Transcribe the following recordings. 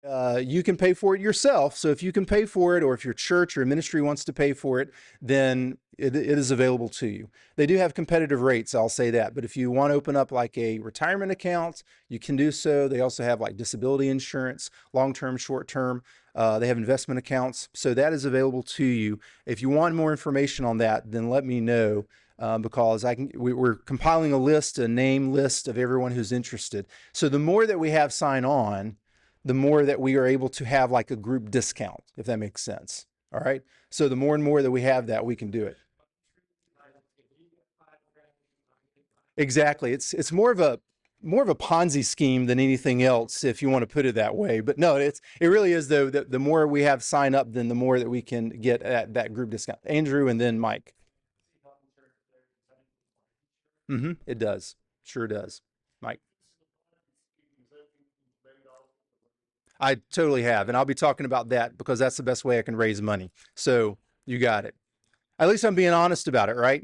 You can pay for it yourself. So if you can pay for it, or if your church or ministry wants to pay for it, then it is available to you. They do have competitive rates, I'll say that. But if you want to open up like a retirement account, you can do so. They also have like disability insurance, long-term, short-term. They have investment accounts. So that is available to you. If you want more information on that, then let me know. Because we're compiling a list, a name list of everyone who's interested. So the more that we have sign on, the more that we are able to have like a group discount, if that makes sense. All right. So the more and more that we have that, we can do it. Exactly. It's more of a Ponzi scheme than anything else, if you want to put it that way. But no, it really is though. The more we have sign up, then the more that we can get at that group discount. Andrew and then Mike. It does. Sure does. Mike. I totally have. And I'll be talking about that because that's the best way I can raise money. So you got it. At least I'm being honest about it, right?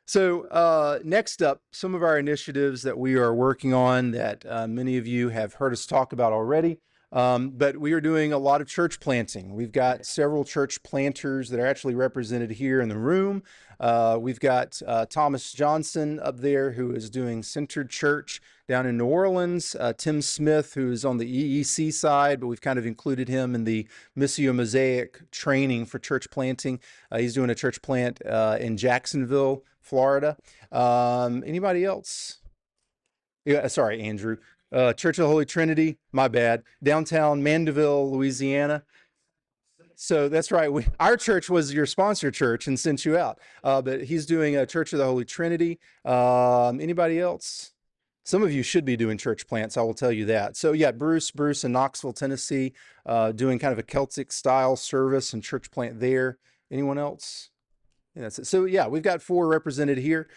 So next up, some of our initiatives that we are working on that many of you have heard us talk about already. But we are doing a lot of church planting. We've got several church planters that are actually represented here in the room. We've got Thomas Johnson up there, who is doing Centered Church down in New Orleans. Tim Smith, who is on the EEC side, but we've kind of included him in the Missio Mosaic training for church planting. He's doing a church plant in Jacksonville, Florida. Anybody else? Yeah, sorry, Andrew. Church of the Holy Trinity, my bad. Downtown Mandeville, Louisiana. So that's right. Our church was your sponsor church and sent you out. But he's doing a Church of the Holy Trinity. Anybody else? Some of you should be doing church plants. I will tell you that. So yeah, Bruce in Knoxville, Tennessee, doing kind of a Celtic style service and church plant there. Anyone else? Yeah, that's it. So yeah, we've got four represented here.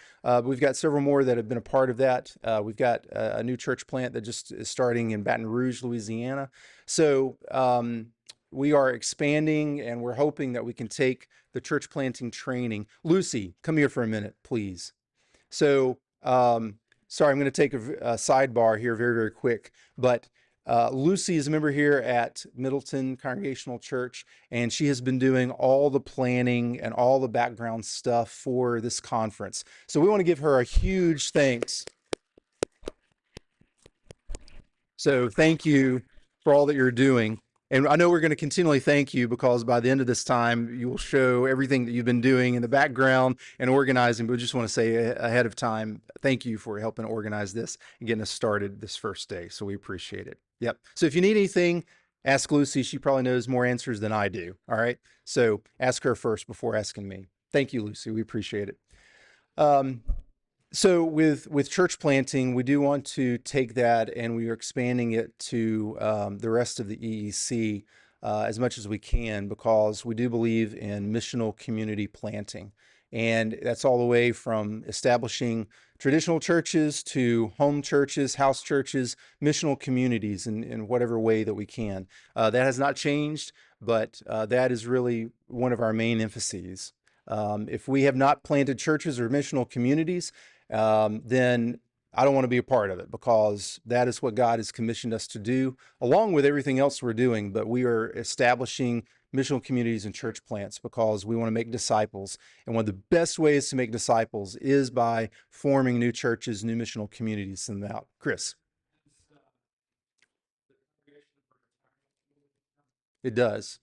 We've got several more that have been a part of that. We've got a new church plant that just is starting in Baton Rouge, Louisiana. So we are expanding, and we're hoping that we can take the church planting training. Lucy, come here for a minute, please. So sorry, I'm going to take a sidebar here very, very quick, but Lucy is a member here at Middleton Congregational Church, and she has been doing all the planning and all the background stuff for this conference. So we want to give her a huge thanks. So thank you for all that you're doing. And I know we're going to continually thank you, because by the end of this time, you will show everything that you've been doing in the background and organizing. But we just want to say ahead of time, thank you for helping organize this and getting us started this first day. So we appreciate it. Yep. So if you need anything, ask Lucy. She probably knows more answers than I do. All right. So ask her first before asking me. Thank you, Lucy. We appreciate it. Um, so with church planting, we do want to take that, and we are expanding it to the rest of the EEC as much as we can, because we do believe in missional community planting. And that's all the way from establishing traditional churches to home churches, house churches, missional communities in whatever way that we can. That has not changed, but that is really one of our main emphases. If we have not planted churches or missional communities, then I don't want to be a part of it, because that is what God has commissioned us to do, along with everything else we're doing. But we are establishing missional communities and church plants because we want to make disciples. And one of the best ways to make disciples is by forming new churches, new missional communities, send them out. Chris. It does.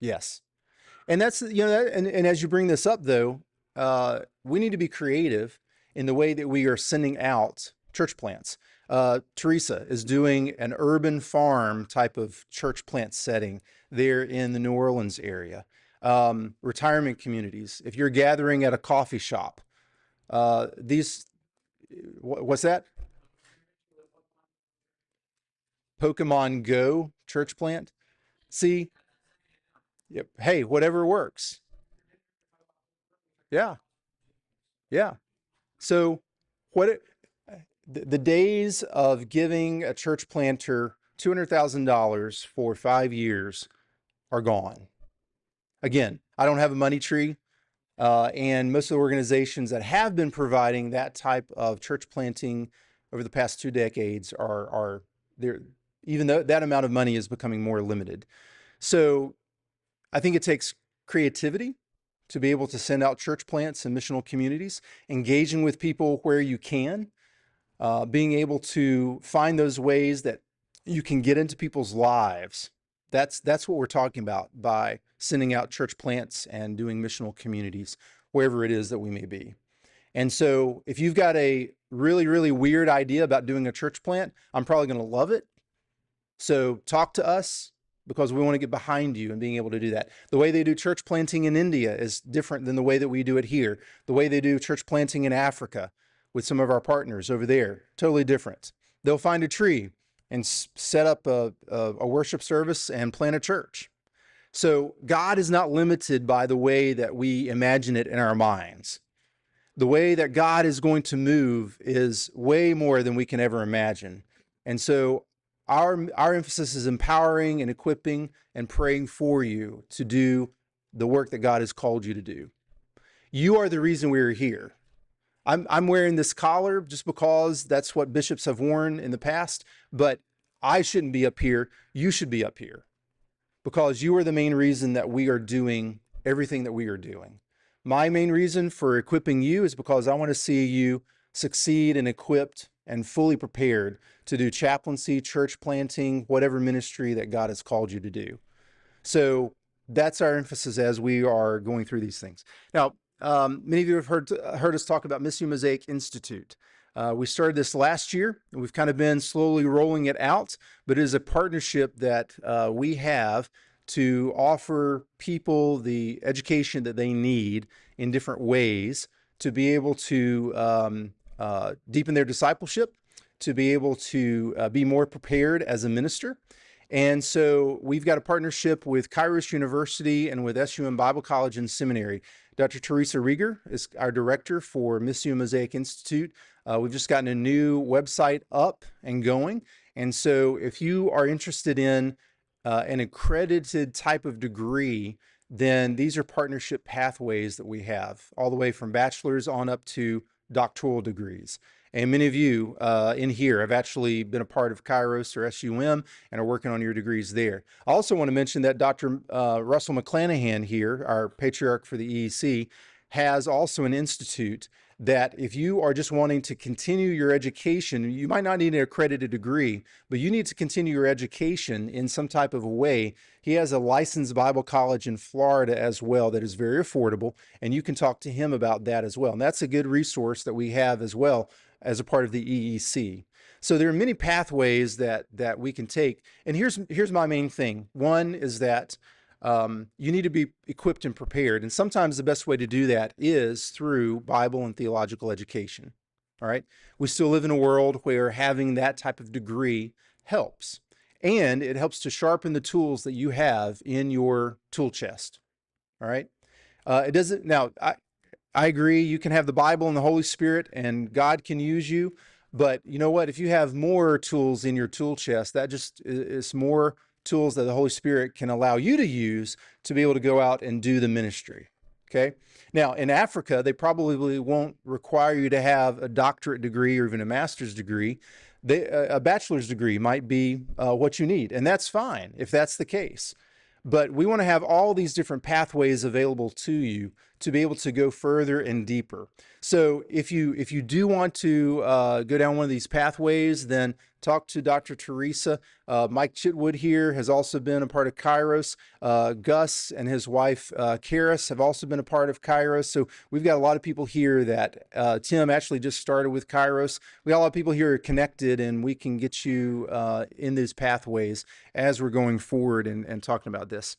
Yes. And that's, and as you bring this up, though, we need to be creative in the way that we are sending out church plants. Teresa is doing an urban farm type of church plant setting there in the New Orleans area. Retirement communities. If you're gathering at a coffee shop, what's that? Pokemon Go church plant. See, yep. Hey, whatever works. Yeah, yeah. So, what the days of giving a church planter $200,000 for 5 years are gone. Again, I don't have a money tree, and most of the organizations that have been providing that type of church planting over the past 2 decades are there. even though that amount of money is becoming more limited. So I think it takes creativity to be able to send out church plants and missional communities, engaging with people where you can, being able to find those ways that you can get into people's lives. That's what we're talking about by sending out church plants and doing missional communities, wherever it is that we may be. And so if you've got a really, really weird idea about doing a church plant, I'm probably going to love it. So talk to us, because we want to get behind you and being able to do that. The way they do church planting in India is different than the way that we do it here. The way they do church planting in Africa with some of our partners over there, totally different. They'll find a tree and set up a worship service and plant a church. So God is not limited by the way that we imagine it in our minds. The way that God is going to move is way more than we can ever imagine. And so our emphasis is empowering and equipping and praying for you to do the work that God has called you to do. You are the reason we're here. I'm wearing this collar just because that's what bishops have worn in the past, but I shouldn't be up here. You should be up here, because you are the main reason that we are doing everything that we are doing. My main reason for equipping you is because I want to see you succeed and equipped and fully prepared to do chaplaincy, church planting, whatever ministry that God has called you to do. So that's our emphasis as we are going through these things. Now, many of you have heard us talk about Missio Mosaic Institute. We started this last year, and we've kind of been slowly rolling it out, but it is a partnership that we have to offer people the education that they need in different ways to be able to deepen their discipleship, to be able to be more prepared as a minister. And so we've got a partnership with Kairos University and with SUM Bible College and Seminary. Dr. Teresa Rieger is our director for Missio Mosaic Institute. We've just gotten a new website up and going. And so if you are interested in an accredited type of degree, then these are partnership pathways that we have, all the way from bachelor's on up to doctoral degrees. And many of you in here have actually been a part of Kairos or SUM and are working on your degrees there. I also want to mention that Dr. Russell McClanahan here, our patriarch for the EEC, has also an institute that if you are just wanting to continue your education, you might not need an accredited degree, but you need to continue your education in some type of a way. He has a licensed Bible college in Florida as well that is very affordable, and you can talk to him about that as well. And that's a good resource that we have as well as a part of the EEC. So there are many pathways that we can take. And here's my main thing. One is that you need to be equipped and prepared. And sometimes the best way to do that is through Bible and theological education. All right. We still live in a world where having that type of degree helps. And it helps to sharpen the tools that you have in your tool chest. All right. It doesn't, now, I agree, you can have the Bible and the Holy Spirit and God can use you. But you know what? If you have more tools in your tool chest, that just is more tools that the Holy Spirit can allow you to use to be able to go out and do the ministry. Okay. Now in Africa, they probably won't require you to have a doctorate degree or even a master's degree. A bachelor's degree might be what you need, and that's fine if that's the case. But we want to have all these different pathways available to you to be able to go further and deeper. So if you do want to go down one of these pathways, then talk to Dr. Teresa. Mike Chitwood here has also been a part of Kairos. Gus and his wife, Karis, have also been a part of Kairos. So we've got a lot of people here that Tim actually just started with Kairos. We got a lot of people here connected, and we can get you in these pathways as we're going forward and talking about this.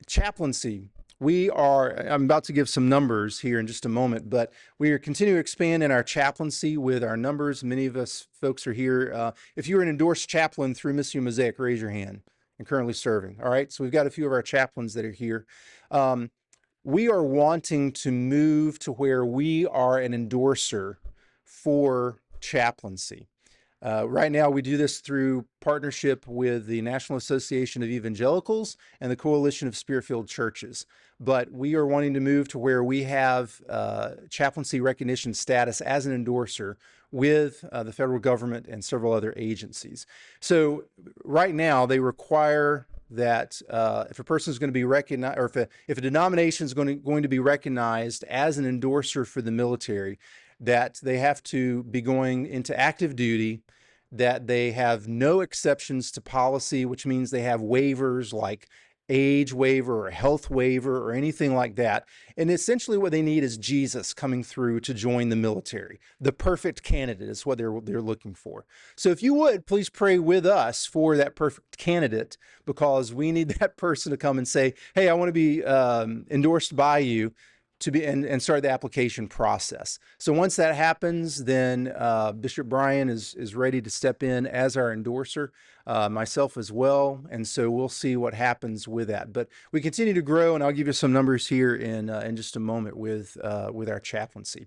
Chaplaincy. I'm about to give some numbers here in just a moment, but we are continuing to expand in our chaplaincy with our numbers. Many of us folks are here. If you're an endorsed chaplain through Missio Mosaic, raise your hand and currently serving. All right. So we've got a few of our chaplains that are here. We are wanting to move to where we are an endorser for chaplaincy. Right now, we do this through partnership with the National Association of Evangelicals and the Coalition of Spirit-Filled Churches. But we are wanting to move to where we have chaplaincy recognition status as an endorser with the federal government and several other agencies. So right now, they require that if a person is going to be recognized, or if a denomination is going to be recognized as an endorser for the military, that they have to be going into active duty, that they have no exceptions to policy, which means they have waivers like age waiver or health waiver or anything like that. And essentially what they need is Jesus coming through to join the military. The perfect candidate is what they're looking for. So if you would, please pray with us for that perfect candidate, because we need that person to come and say, hey, I want to be endorsed by you, to be and start the application process. So once that happens, then Bishop Brian is ready to step in as our endorser, myself as well, and so we'll see what happens with that. But we continue to grow, and I'll give you some numbers here in just a moment with our chaplaincy.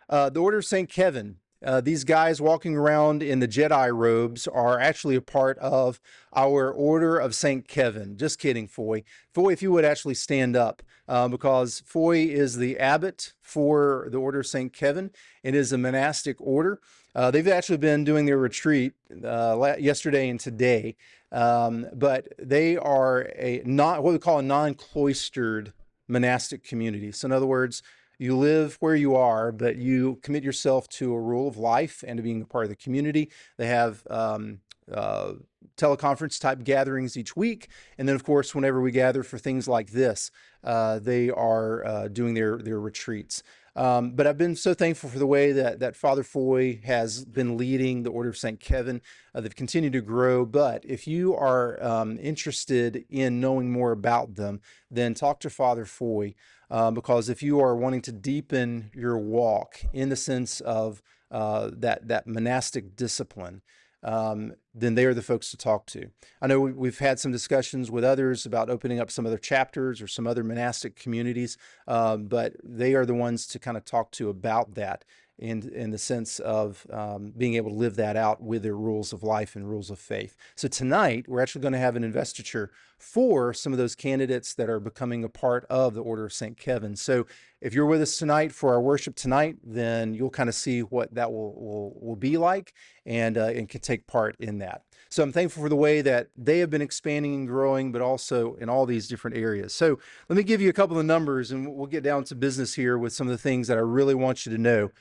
The Order of St. Kevin. These guys walking around in the Jedi robes are actually a part of our Order of St. Kevin. Just kidding, Foy. Foy, if you would actually stand up, because Foy is the abbot for the Order of St. Kevin. It is a monastic order. They've actually been doing their retreat yesterday and today, but they are what we call a non-cloistered monastic community. So in other words, you live where you are, but you commit yourself to a rule of life and to being a part of the community. They have teleconference type gatherings each week. And then, of course, whenever we gather for things like this, they are doing their retreats. But I've been so thankful for the way that Father Foy has been leading the Order of St. Kevin. They've continued to grow. But if you are interested in knowing more about them, then talk to Father Foy. Because if you are wanting to deepen your walk in the sense of that monastic discipline, then they are the folks to talk to. I know we've had some discussions with others about opening up some other chapters or some other monastic communities, but they are the ones to kind of talk to about that in the sense of being able to live that out with their rules of life and rules of faith. So tonight, we're actually going to have an investiture for some of those candidates that are becoming a part of the Order of St. Kevin. So if you're with us tonight for our worship tonight, then you'll kind of see what that will be like and can take part in that. So I'm thankful for the way that they have been expanding and growing, but also in all these different areas. So let me give you a couple of numbers, and we'll get down to business here with some of the things that I really want you to know.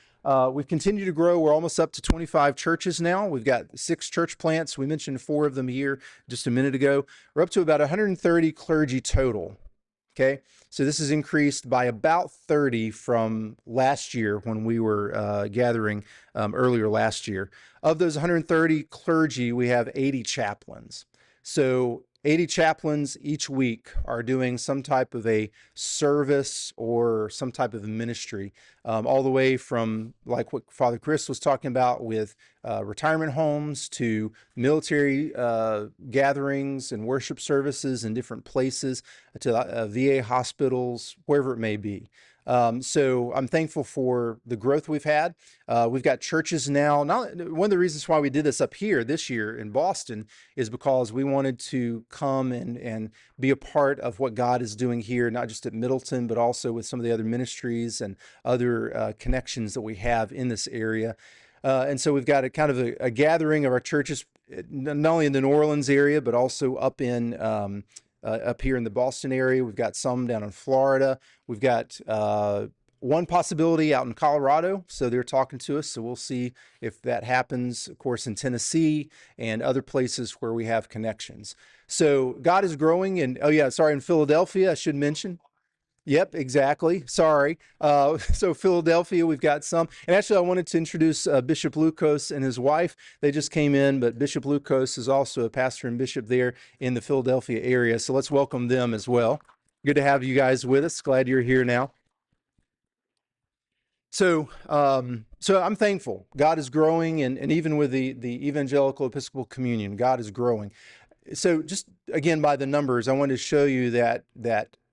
We've continued to grow. We're almost up to 25 churches now. We've got 6 church plants. We mentioned 4 of them here just a minute ago. We're up to about 130 clergy total. Okay, so this has increased by about 30 from last year when we were gathering earlier last year. Of those 130 clergy, we have 80 chaplains. So 80 chaplains each week are doing some type of a service or some type of a ministry, all the way from like what Father Chris was talking about with retirement homes to military gatherings and worship services in different places to VA hospitals, wherever it may be. So I'm thankful for the growth we've had. We've got churches now. One of the reasons why we did this up here this year in Boston is because we wanted to come and be a part of what God is doing here, not just at Middleton, but also with some of the other ministries and other connections that we have in this area. And so we've got a kind of a gathering of our churches, not only in the New Orleans area, but also up here in the Boston area. We've got some down in Florida. We've got one possibility out in Colorado. So they're talking to us. So we'll see if that happens, of course, in Tennessee and other places where we have connections. So God is growing. And in Philadelphia, I should mention. Yep, exactly. Sorry. So Philadelphia, we've got some. And actually, I wanted to introduce Bishop Lucas and his wife. They just came in, but Bishop Lucas is also a pastor and bishop there in the Philadelphia area. So let's welcome them as well. Good to have you guys with us. Glad you're here now. So I'm thankful. God is growing, and even with the Evangelical Episcopal Communion, God is growing. So just again, by the numbers, I wanted to show you that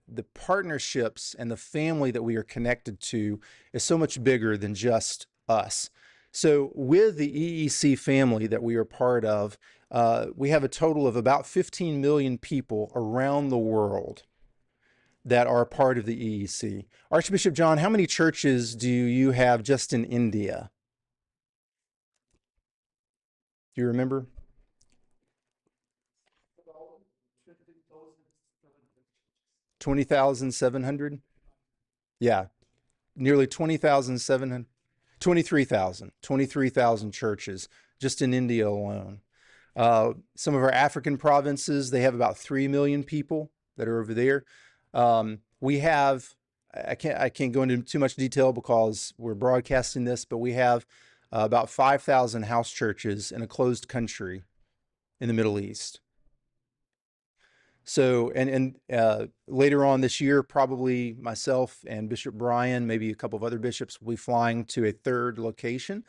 the partnerships and the family that we are connected to is so much bigger than just us. So with the EEC family that we are part of, we have a total of about 15 million people around the world that are part of the EEC. Archbishop John, how many churches do you have just in India? Do you remember? 20,700? Yeah, nearly 20,700, 23,000 churches just in India alone. Some of our African provinces, they have about 3 million people that are over there. We have, I can't go into too much detail because we're broadcasting this, but we have about 5,000 house churches in a closed country in the Middle East. So, and later on this year, probably myself and Bishop Brian, maybe a couple of other bishops, will be flying to a third location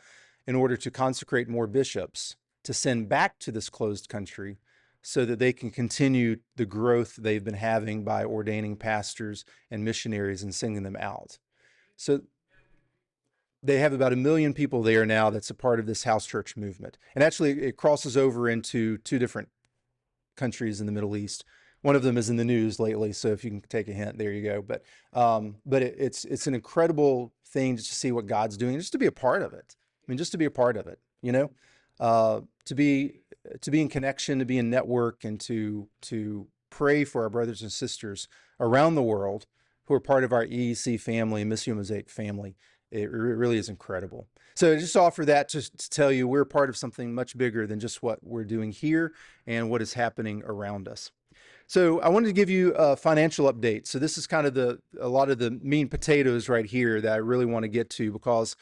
in order to consecrate more bishops to send back to this closed country so that they can continue the growth they've been having by ordaining pastors and missionaries and sending them out. So they have about 1 million people there now that's a part of this house church movement. And actually, it crosses over into 2 different countries in the Middle East. One of them is in the news lately, so if you can take a hint, there you go. But it's an incredible thing just to see what God's doing, just to be a part of it. I mean, just to be a part of it, you know, to be in connection, to be in network, and to pray for our brothers and sisters around the world who are part of our EEC family, Missio Mosaic family. It really is incredible. So I just offer that just to tell you we're part of something much bigger than just what we're doing here and what is happening around us. So I wanted to give you a financial update. So this is kind of a lot of the meat and potatoes right here that I really want to get to, because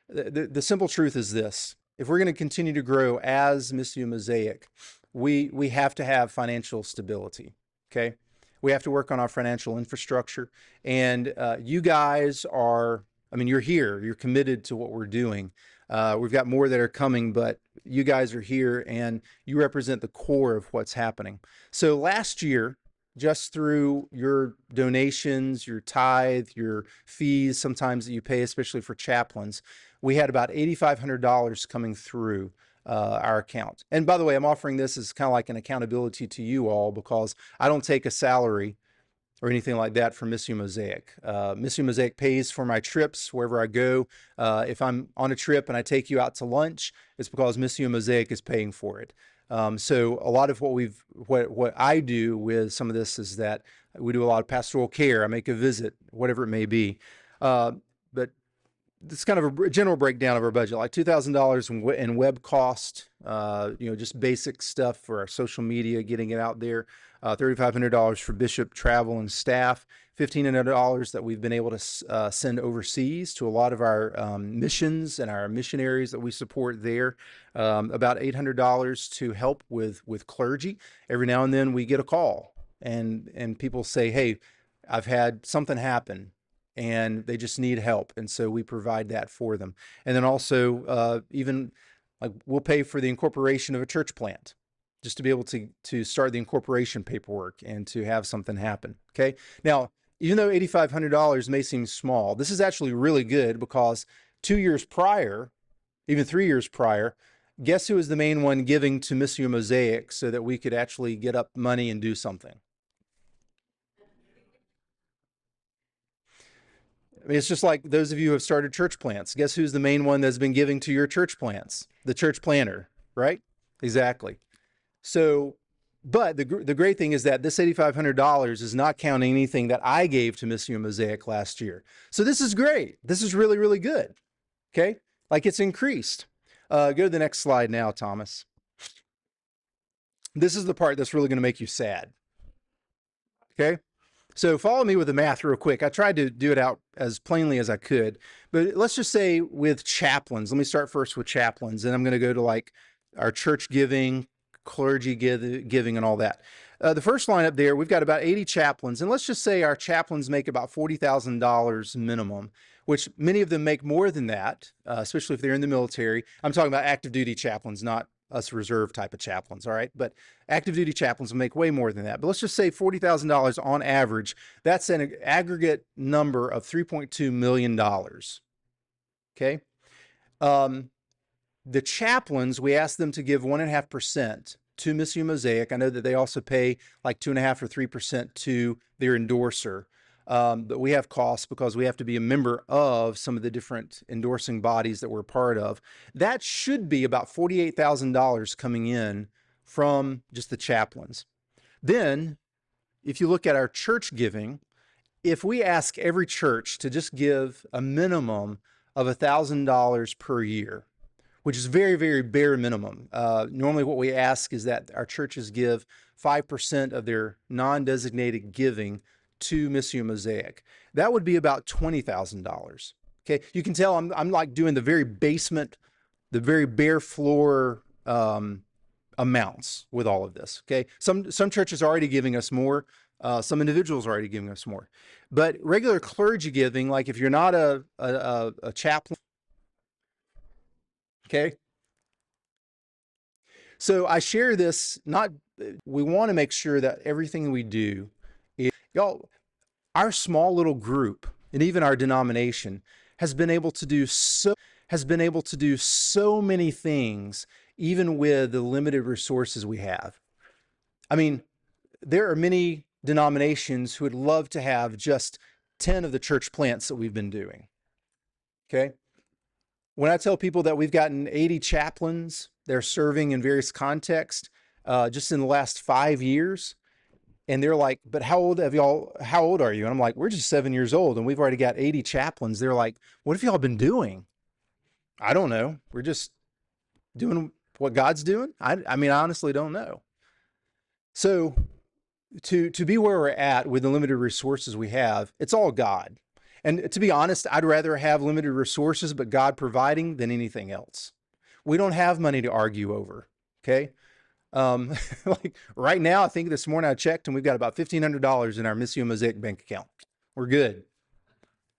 the simple truth is this: if we're going to continue to grow as Missio Mosaic, we have to have financial stability. Okay, we have to work on our financial infrastructure, and you guys are. I mean, you're here. You're committed to what we're doing. We've got more that are coming, but you guys are here and you represent the core of what's happening. So last year, just through your donations, your tithe, your fees, sometimes that you pay, especially for chaplains, we had about $8,500 coming through our account. And by the way, I'm offering this as kind of like an accountability to you all, because I don't take a salary or anything like that for Missio Mosaic. Missio Mosaic pays for my trips wherever I go. If I'm on a trip and I take you out to lunch, it's because Missio Mosaic is paying for it. So a lot of what I do with some of this is that we do a lot of pastoral care. I make a visit, whatever it may be. But it's kind of a general breakdown of our budget, like $2,000 in web cost, just basic stuff for our social media, getting it out there. $3,500 for bishop travel and staff, $1,500 that we've been able to send overseas to a lot of our missions and our missionaries that we support there. About $800 to help with clergy. Every now and then we get a call and people say, hey, I've had something happen and they just need help. And so we provide that for them. And then also even like we'll pay for the incorporation of a church plant, just to be able to start the incorporation paperwork and to have something happen. Okay. Now, even though $8,500 may seem small, this is actually really good, because 2 years prior, even 3 years prior, guess who was the main one giving to Missio Mosaic so that we could actually get up money and do something? I mean, it's just like those of you who have started church plants. Guess who's the main one that's been giving to your church plants? The church planter, right? Exactly. So, but the great thing is that this $8,500 is not counting anything that I gave to Missio Mosaic last year. So this is great. This is really, really good. Okay. Like it's increased. Go to the next slide now, Thomas. This is the part that's really going to make you sad. Okay. So follow me with the math real quick. I tried to do it out as plainly as I could, but let's just say with chaplains, let me start first with chaplains, and I'm going to go to like our church giving, clergy giving, and all that. The first line up there, we've got about 80 chaplains, and let's just say our chaplains make about $40,000 minimum, which many of them make more than that, especially if they're in the military. I'm talking about active duty chaplains, not us reserve type of chaplains, all right? But active duty chaplains will make way more than that. But let's just say $40,000 on average. That's an aggregate number of $3.2 million, okay? The chaplains, we ask them to give 1.5% to Missio Mosaic. I know that they also pay like 2.5 or 3% to their endorser. But we have costs because we have to be a member of some of the different endorsing bodies that we're part of. That should be about $48,000 coming in from just the chaplains. Then, if you look at our church giving, if we ask every church to just give a minimum of $1,000 per year, which is very, very bare minimum. Normally what we ask is that our churches give 5% of their non-designated giving to Missio Mosaic. That would be about $20,000. Okay, you can tell I'm like doing the very basement, the very bare floor amounts with all of this. Okay, some churches are already giving us more. Some individuals are already giving us more. But regular clergy giving, like if you're not a chaplain, okay? So I share this, we want to make sure that everything we do, y'all, our small little group and even our denomination has been able to do so many things, even with the limited resources we have. I mean, there are many denominations who would love to have just 10 of the church plants that we've been doing. Okay. When I tell people that we've gotten 80 chaplains, they're serving in various contexts just in the last 5 years. And they're like, but how old are you? And I'm like, we're just 7 years old and we've already got 80 chaplains. They're like, what have y'all been doing? I don't know. We're just doing what God's doing. I mean, I honestly don't know. So to be where we're at with the limited resources we have, it's all God. And to be honest, I'd rather have limited resources, but God providing than anything else. We don't have money to argue over. Okay. Like right now, I think this morning I checked and we've got about $1,500 in our Missio Mosaic bank account. We're good.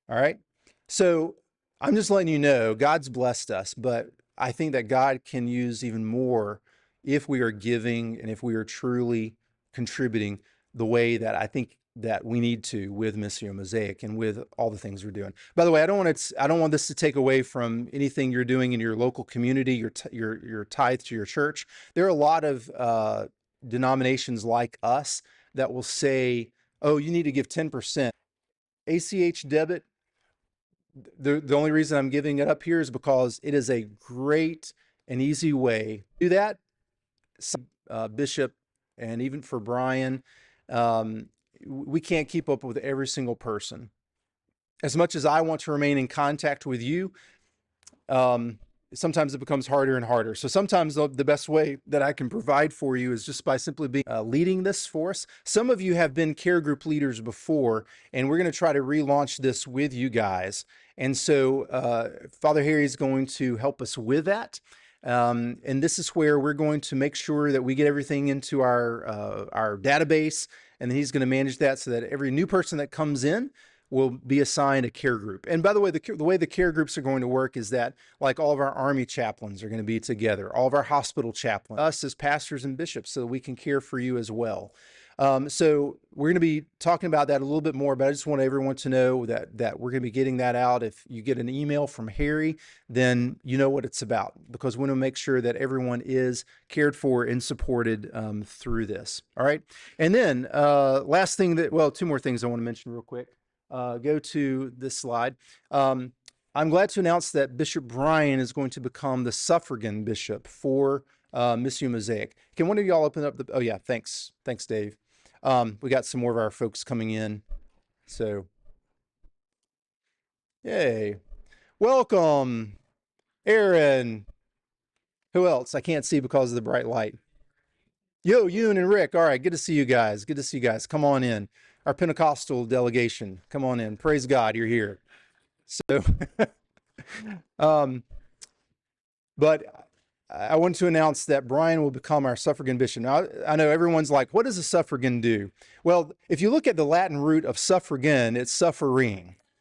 All right. So I'm just letting you know, God's blessed us, but I think that God can use even more if we are giving and if we are truly contributing the way that I think that we need to with Missio Mosaic and with all the things we're doing. By the way, I don't want this to take away from anything you're doing in your local community, your tithe to your church. There are a lot of denominations like us that will say, oh, you need to give 10%. ACH debit, the only reason I'm giving it up here is because it is a great and easy way to do that. Bishop, and even for Brian, we can't keep up with every single person. As much as I want to remain in contact with you, sometimes it becomes harder and harder. So sometimes the best way that I can provide for you is just by simply being leading this for us. Some of you have been care group leaders before, and we're going to try to relaunch this with you guys. And so Father Harry is going to help us with that. And this is where we're going to make sure that we get everything into our database, and then he's going to manage that so that every new person that comes in will be assigned a care group. And by the way, the way the care groups are going to work is that, like, all of our Army chaplains are going to be together, all of our hospital chaplains, us as pastors and bishops, so that we can care for you as well. So we're going to be talking about that a little bit more, but I just want everyone to know that we're going to be getting that out. If you get an email from Harry, then you know what it's about, because we want to make sure that everyone is cared for and supported through this. All right. And then last thing two more things I want to mention real quick. Go to this slide. I'm glad to announce that Bishop Brian is going to become the suffragan bishop for Missio Mosaic. Can one of y'all open up oh yeah, thanks, Dave. We got some more of our folks coming in. So, yay. Welcome, Aaron. Who else? I can't see because of the bright light. Yo, Yoon and Rick. All right, good to see you guys. Good to see you guys. Come on in. Our Pentecostal delegation. Come on in. Praise God, you're here. So, but I want to announce that Brian will become our suffragan bishop. Now, I know everyone's like, what does a suffragan do? Well, if you look at the Latin root of suffragan, it's suffering.